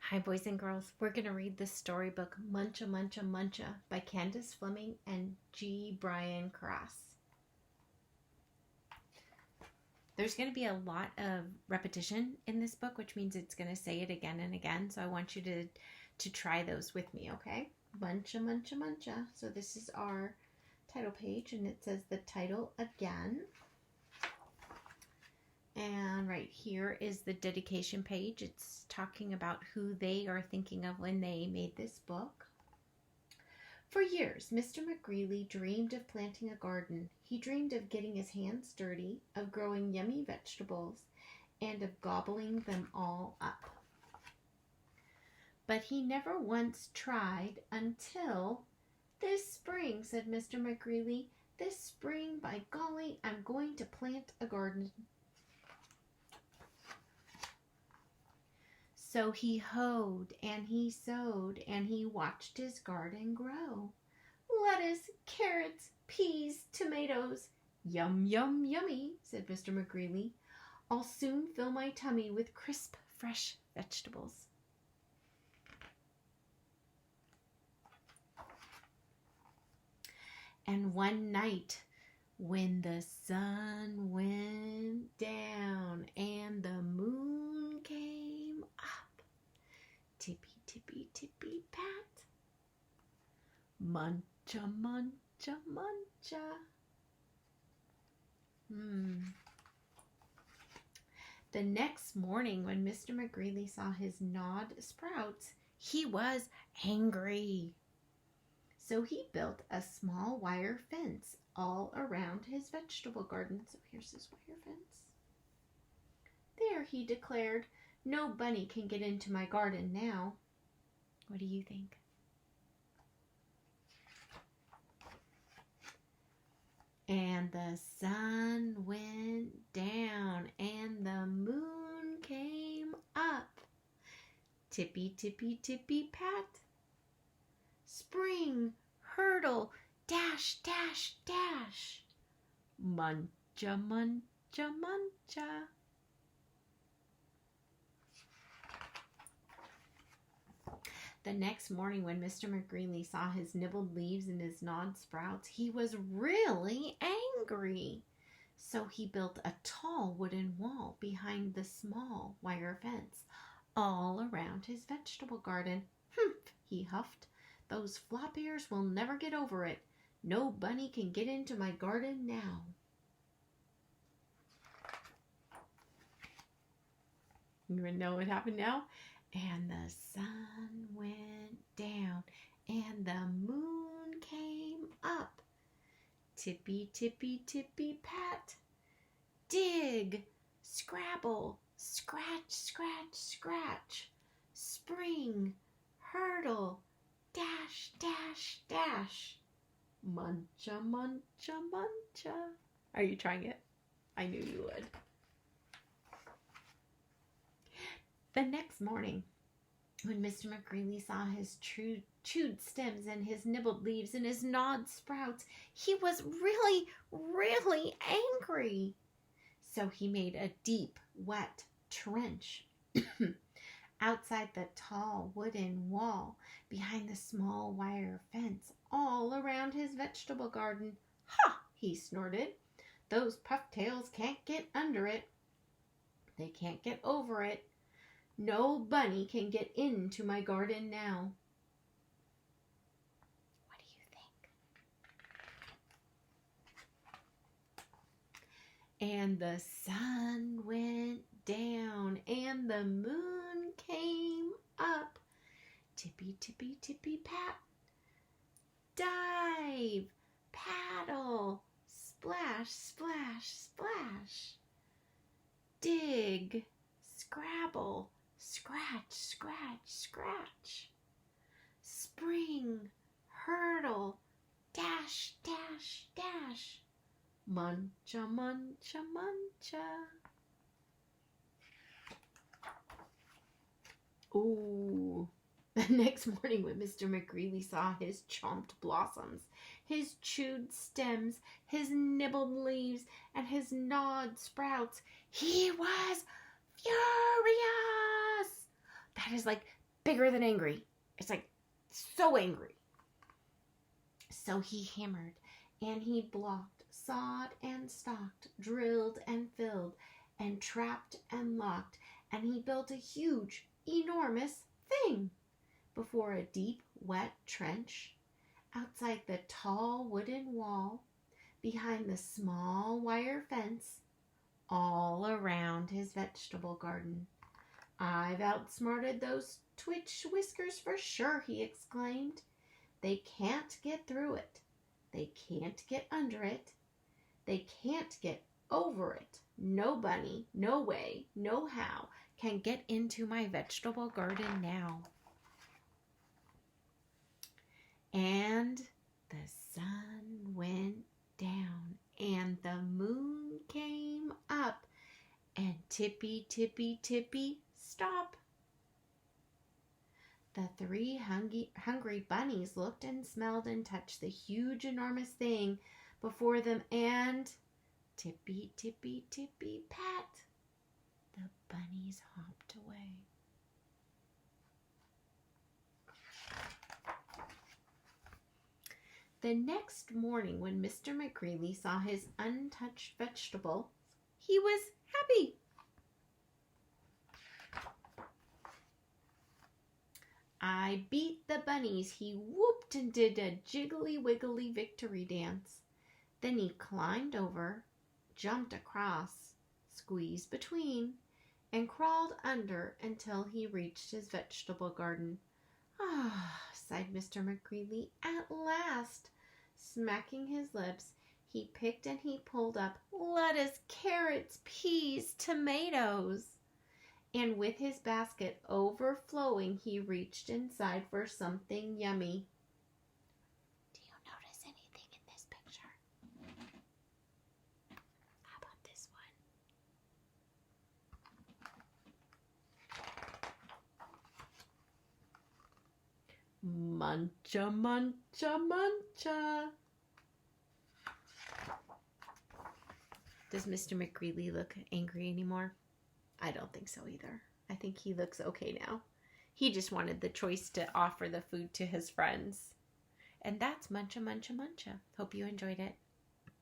Hi, boys and girls. We're going to read the storybook Muncha, Muncha, Muncha by Candace Fleming and G. Brian Cross. There's going to be a lot of repetition in this book, which means it's going to say it again and again. So I want you to try those with me, okay? Muncha, Muncha, Muncha. So this is our title page, and it says the title again. And right here is the dedication page. It's talking about who they are thinking of when they made this book. For years, Mr. McGreely dreamed of planting a garden. He dreamed of getting his hands dirty, of growing yummy vegetables, and of gobbling them all up. But he never once tried until this spring, said Mr. McGreely. This spring, by golly, I'm going to plant a garden. So he hoed and he sowed and he watched his garden grow. Lettuce, carrots, peas, tomatoes. Yum, yum, yummy, said Mr. McGreely. I'll soon fill my tummy with crisp, fresh vegetables. And one night, when the sun went down and the moon came up, tippy, tippy, tippy, pat, muncha, muncha, muncha. The next morning, when Mr. McGreely saw his gnawed sprouts, he was angry. So he built a small wire fence all around his vegetable garden. So here's his wire fence. There, he declared, no bunny can get into my garden now. What do you think? And the sun went down and the moon came up. Tippy, tippy, tippy, pat. Spring, hurdle, dash, dash, dash. Muncha, muncha, muncha. The next morning, when Mr. McGreely saw his nibbled leaves and his gnawed sprouts, he was really angry. So he built a tall wooden wall behind the small wire fence, all around his vegetable garden. Humph, he huffed. Those flop ears will never get over it. No bunny can get into my garden now. You want to know what happened now? And the sun went down and the moon came up. Tippy, tippy, tippy, pat. Dig, scrabble, scratch, scratch, scratch. Spring, hurdle, dash, dash, dash. Muncha, muncha, muncha. Are you trying it? I knew you would. The next morning, when Mr. McGreely saw his chewed stems and his nibbled leaves and his gnawed sprouts, he was really, really angry. So he made a deep, wet trench outside the tall wooden wall, behind the small wire fence, all around his vegetable garden. Ha! He snorted. Those pufftails can't get under it. They can't get over it. No bunny can get into my garden now. What do you think? And the sun went down and the moon came up. Tippy, tippy, tippy, pat. Dive, paddle, splash, splash, splash. Dig, scrabble, scratch, scratch, scratch. Spring, hurdle, dash, dash, dash. Muncha, muncha, muncha. Ooh. The next morning, when Mr. McGreely saw his chomped blossoms, his chewed stems, his nibbled leaves, and his gnawed sprouts, he was furious. That is like bigger than angry. It's like so angry. So he hammered and he blocked, sawed and stalked, drilled and filled, and trapped and locked, and he built a huge, enormous thing before a deep, wet trench, outside the tall wooden wall, behind the small wire fence, all around his vegetable garden. I've outsmarted those twitch whiskers for sure, he exclaimed. They can't get through it. They can't get under it. They can't get over it. No bunny, no way, no how can get into my vegetable garden now. And the sun went down and the moon came up, and tippy, tippy, tippy, stop. The three hungry bunnies looked and smelled and touched the huge, enormous thing before them, and tippy, tippy, tippy, pat, the bunnies hopped away. The next morning, when Mr. McGreely saw his untouched vegetables, he was happy. I beat the bunnies, he whooped and did a jiggly-wiggly victory dance. Then he climbed over, jumped across, squeezed between, and crawled under until he reached his vegetable garden. Ah, sighed Mr. McGreely, at last. Smacking his lips, he picked and he pulled up lettuce, carrots, peas, tomatoes. And with his basket overflowing, he reached inside for something yummy. Do you notice anything in this picture? How about this one? Muncha, muncha, muncha. Does Mr. McGreely look angry anymore? I don't think so either. I think he looks okay now. He just wanted the choice to offer the food to his friends. And that's Muncha, Muncha, Muncha. Hope you enjoyed it.